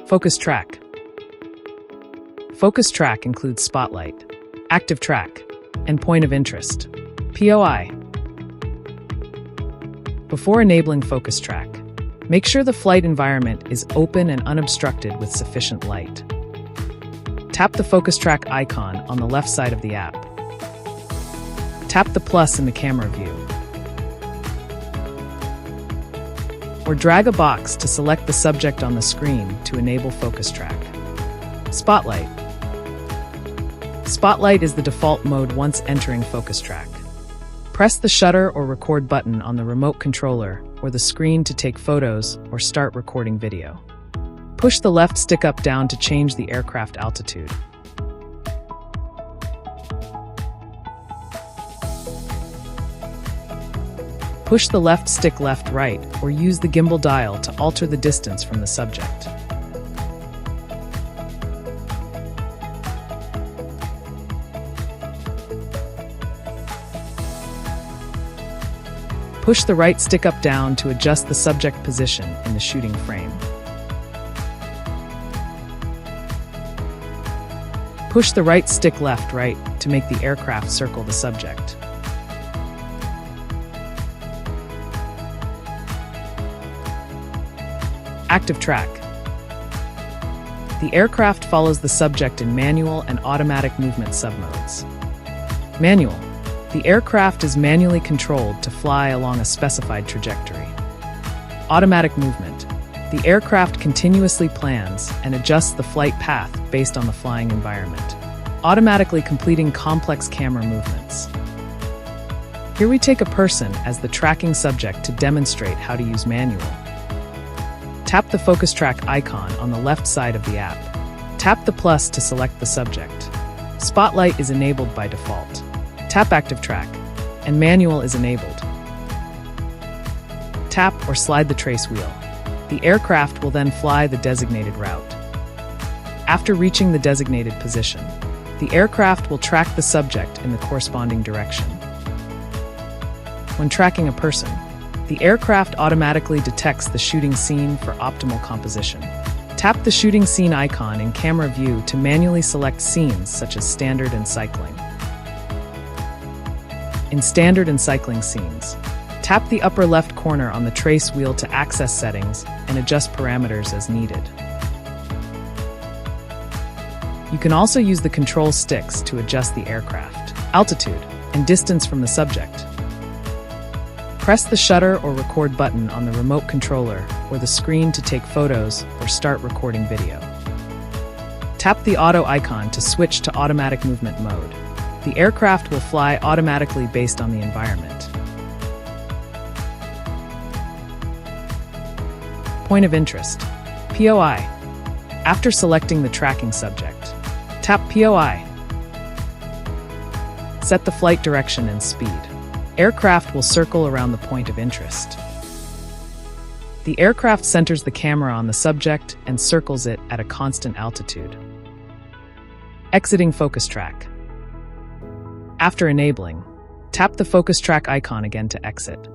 FocusTrack. FocusTrack includes Spotlight, Active Track, and Point of Interest, POI. Before enabling FocusTrack, make sure the flight environment is open and unobstructed with sufficient light. Tap the FocusTrack icon on the left side of the app. Tap the plus in the camera view. Or drag a box to select the subject on the screen to enable FocusTrack. Spotlight. Spotlight is the default mode once entering FocusTrack. Press the shutter or record button on the remote controller or the screen to take photos or start recording video. Push the left stick up down to change the aircraft altitude. Push the left stick left-right or use the gimbal dial to alter the distance from the subject. Push the right stick up down to adjust the subject position in the shooting frame. Push the right stick left-right to make the aircraft circle the subject. Active Track. The aircraft follows the subject in manual and automatic movement submodes. Manual. The aircraft is manually controlled to fly along a specified trajectory. Automatic movement. The aircraft continuously plans and adjusts the flight path based on the flying environment, automatically completing complex camera movements. Here we take a person as the tracking subject to demonstrate how to use manual. Tap the FocusTrack icon on the left side of the app. Tap the plus to select the subject. Spotlight is enabled by default. Tap Active Track, and Manual is enabled. Tap or slide the trace wheel. The aircraft will then fly the designated route. After reaching the designated position, the aircraft will track the subject in the corresponding direction. When tracking a person, the aircraft automatically detects the shooting scene for optimal composition. Tap the shooting scene icon in camera view to manually select scenes such as standard and cycling. In standard and cycling scenes, tap the upper left corner on the trace wheel to access settings and adjust parameters as needed. You can also use the control sticks to adjust the aircraft, altitude, and distance from the subject. Press the shutter or record button on the remote controller or the screen to take photos or start recording video. Tap the auto icon to switch to automatic movement mode. The aircraft will fly automatically based on the environment. Point of Interest, POI. After selecting the tracking subject, tap POI. Set the flight direction and speed. Aircraft will circle around the point of interest. The aircraft centers the camera on the subject and circles it at a constant altitude. Exiting FocusTrack. After enabling, tap the FocusTrack icon again to exit.